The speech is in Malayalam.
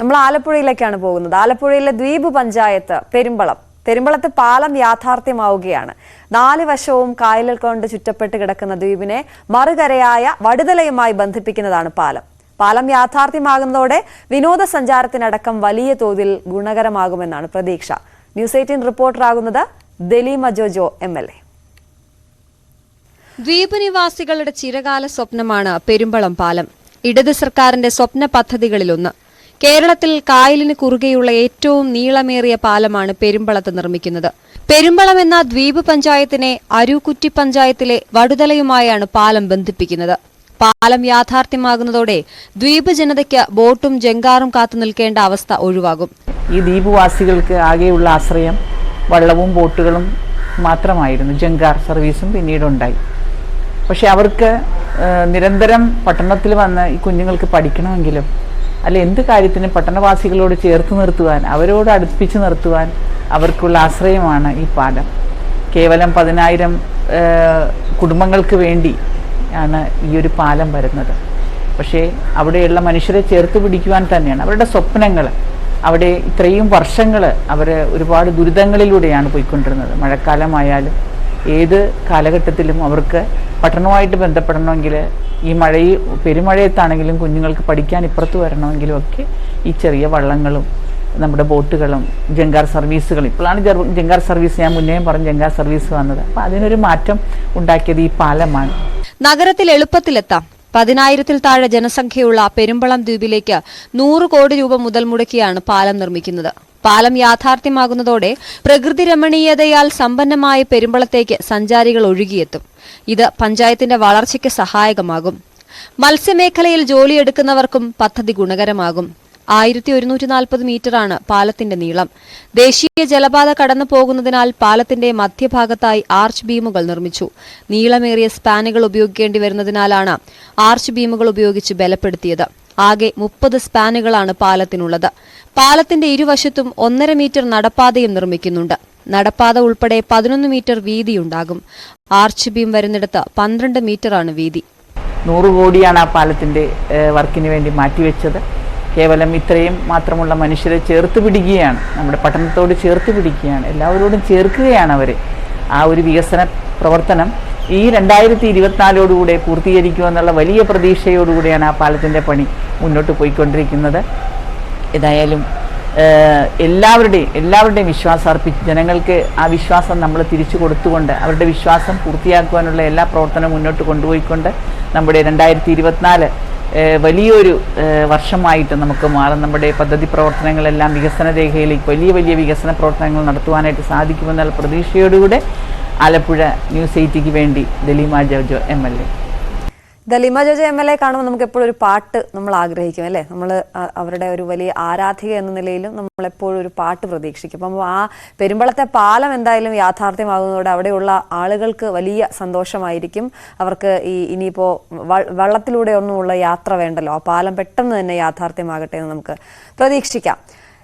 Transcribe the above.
നമ്മൾ ആലപ്പുഴയിലേക്കാണ് പോകുന്നത്. ആലപ്പുഴയിലെ ദ്വീപ് പഞ്ചായത്ത് പെരുമ്പളത്ത് പാലം യാഥാർത്ഥ്യമാവുകയാണ്. 4 വശവും കായലുകൾ കൊണ്ട് ചുറ്റപ്പെട്ട് കിടക്കുന്ന ദ്വീപിനെ മറുകരയായ വടുതലയുമായി ബന്ധിപ്പിക്കുന്നതാണ് പാലം. പാലം യാഥാർത്ഥ്യമാകുന്നതോടെ വിനോദസഞ്ചാരത്തിനടക്കം വലിയ തോതിൽ ഗുണകരമാകുമെന്നാണ് പ്രതീക്ഷ. ന്യൂസ് 18 റിപ്പോർട്ടറാകുന്നത് ദലീമ ജോജോ MLA. ദ്വീപ് നിവാസികളുടെ ചിരകാല സ്വപ്നമാണ് പെരുമ്പളം പാലം. ഇടത് സർക്കാരിന്റെ സ്വപ്ന പദ്ധതികളിലൊന്ന്. കേരളത്തിൽ കായലിന് കുറുകെയുള്ള ഏറ്റവും നീളമേറിയ പാലമാണ് പെരുമ്പളത്ത് നിർമ്മിക്കുന്നത്. പെരുമ്പളം എന്ന ദ്വീപ് പഞ്ചായത്തിനെ അരൂക്കുറ്റി പഞ്ചായത്തിലെ വടുതലയുമായാണ് പാലം ബന്ധിപ്പിക്കുന്നത്. പാലം യാഥാർത്ഥ്യമാകുന്നതോടെ ദ്വീപ് ജനതയ്ക്ക് ബോട്ടും ജങ്കാറും കാത്തു നിൽക്കേണ്ട അവസ്ഥ ഒഴിവാകും. ഈ ദ്വീപുവാസികൾക്ക് ആകെയുള്ള ആശ്രയം വള്ളവും ബോട്ടുകളും മാത്രമായിരുന്നു. ജങ്കാർ സർവീസും പിന്നീടുണ്ടായി. പക്ഷെ അവർക്ക് നിരന്തരം പട്ടണത്തിൽ വന്ന് ഈ കുഞ്ഞുങ്ങൾക്ക് പഠിക്കണമെങ്കിലും അല്ല എന്ത് കാര്യത്തിനും പട്ടണവാസികളോട് ചേർത്ത് നിർത്തുവാൻ, അവരോട് അടുപ്പിച്ച് നിർത്തുവാൻ അവർക്കുള്ള ആശ്രയമാണ് ഈ പാലം. കേവലം 10,000 കുടുംബങ്ങൾക്ക് വേണ്ടി ആണ് ഈ ഒരു പാലം വരുന്നത്. പക്ഷേ അവിടെയുള്ള മനുഷ്യരെ ചേർത്ത് പിടിക്കുവാൻ തന്നെയാണ് അവരുടെ സ്വപ്നങ്ങൾ. അവിടെ ഇത്രയും വർഷങ്ങൾ അവർ ഒരുപാട് ദുരിതങ്ങളിലൂടെയാണ് പോയിക്കൊണ്ടിരുന്നത്. മഴക്കാലമായാലും ഏത് കാലഘട്ടത്തിലും അവർക്ക് പട്ടണവുമായിട്ട് ബന്ധപ്പെടണമെങ്കിൽ ഈ പെരുമഴയത്താണെങ്കിലും കുഞ്ഞുങ്ങൾക്ക് പഠിക്കാൻ ഇപ്പുറത്ത് വരണമെങ്കിലും ഒക്കെ ഈ ചെറിയ വള്ളങ്ങളും നമ്മുടെ ബോട്ടുകളും ജങ്കാർ സർവീസുകളും, ഇപ്പോഴാണ് ജങ്കാർ സർവീസ്, ഞാൻ മുന്നേയും പറഞ്ഞു ജങ്കാർ സർവീസ് വന്നത്. അപ്പം അതിനൊരു മാറ്റം ഉണ്ടാക്കിയത് ഈ പാലമാണ്. നഗരത്തിൽ എളുപ്പത്തിലെത്താം. 10,000-ൽ താഴെ ജനസംഖ്യയുള്ള പെരുമ്പളം ദ്വീപിലേക്ക് 100 കോടി രൂപ മുതൽ മുടക്കിയാണ് പാലം നിർമ്മിക്കുന്നത്. പാലം യാഥാർത്ഥ്യമാകുന്നതോടെ പ്രകൃതി രമണീയതയാൽ സമ്പന്നമായ പെരുമ്പളത്തേക്ക് സഞ്ചാരികൾ ഒഴുകിയെത്തും. ഇത് പഞ്ചായത്തിന്റെ വളർച്ചയ്ക്ക് സഹായകമാകും. മത്സ്യമേഖലയിൽ ജോലിയെടുക്കുന്നവർക്കും പദ്ധതി ഗുണകരമാകും. 1140 മീറ്ററാണ് പാലത്തിന്റെ നീളം. ദേശീയ ജലപാത കടന്നു പോകുന്നതിനാൽ പാലത്തിന്റെ മധ്യഭാഗത്തായി ആർച്ച് ബീമുകൾ നിർമ്മിച്ചു. നീളമേറിയ സ്പാനുകൾ ഉപയോഗിക്കേണ്ടി വരുന്നതിനാലാണ് ആർച്ച് ബീമുകൾ ഉപയോഗിച്ച് ബലപ്പെടുത്തിയത്. ആകെ 30 സ്പാനുകളാണ് പാലത്തിനുള്ളത്. പാലത്തിന്റെ ഇരുവശത്തും 1.5 മീറ്റർ നടപ്പാതയും നിർമ്മിക്കുന്നുണ്ട്. നടപ്പാത ഉൾപ്പെടെ 11 മീറ്റർ വീതിയുണ്ടാകും. ആർച്ച് ബീം വരുന്നിടത്ത് 12 മീറ്ററാണ് വീതി. 100 കോടിയാണ് ആ പാലത്തിന്റെ വർക്കിന് വേണ്ടി മാറ്റിവെച്ചത്. കേവലം ഇത്രയും മാത്രമുള്ള മനുഷ്യരെ ചേർത്ത് പിടിക്കുകയാണ്, നമ്മുടെ പട്ടണത്തോട് ചേർത്ത് പിടിക്കുകയാണ്, എല്ലാവരോടും ചേർക്കുകയാണ് അവർ. ആ ഒരു വികസന പ്രവർത്തനം ഈ 2024 പൂർത്തീകരിക്കുമെന്നുള്ള വലിയ പ്രതീക്ഷയോടുകൂടിയാണ് ആ പാലത്തിൻ്റെ പണി മുന്നോട്ട് പോയിക്കൊണ്ടിരിക്കുന്നത്. ഏതായാലും എല്ലാവരുടെയും വിശ്വാസം അർപ്പിച്ച് ജനങ്ങൾക്ക് ആ വിശ്വാസം നമ്മൾ തിരിച്ചു കൊടുത്തുകൊണ്ട് അവരുടെ വിശ്വാസം പൂർത്തിയാക്കുവാനുള്ള എല്ലാ പ്രവർത്തനവും മുന്നോട്ട് കൊണ്ടുപോയിക്കൊണ്ട് നമ്മുടെ 2024 വലിയൊരു വർഷമായിട്ട് നമുക്ക് മാറും. നമ്മുടെ പദ്ധതി പ്രവർത്തനങ്ങളെല്ലാം വികസന രേഖയിലേക്ക് വലിയ വികസന പ്രവർത്തനങ്ങൾ നടത്തുവാനായിട്ട് സാധിക്കുമെന്നുള്ള പ്രതീക്ഷയോടുകൂടെ ആലപ്പുഴ ന്യൂസ് 8ക്ക് വേണ്ടി ദലീമ ജോജോ MLA. ദലീമ ജോജോ MLA കാണുമ്പോൾ നമുക്ക് എപ്പോഴും ഒരു പാട്ട് നമ്മൾ ആഗ്രഹിക്കും അല്ലേ? നമ്മൾ അവരുടെ ഒരു വലിയ ആരാധിക എന്ന നിലയിലും നമ്മൾ എപ്പോഴും ഒരു പാട്ട് പ്രതീക്ഷിക്കും. അപ്പം ആ പെരുമ്പളത്തെ പാലം എന്തായാലും യാഥാർത്ഥ്യമാകുന്നതോടെ അവിടെയുള്ള ആളുകൾക്ക് വലിയ സന്തോഷമായിരിക്കും. അവർക്ക് ഇനിയിപ്പോൾ വള്ളത്തിലൂടെ ഒന്നുമുള്ള യാത്ര വേണ്ടല്ലോ, ആ പാലം പെട്ടെന്ന് തന്നെ യാഥാർത്ഥ്യമാകട്ടെ എന്ന് നമുക്ക് പ്രതീക്ഷിക്കാം.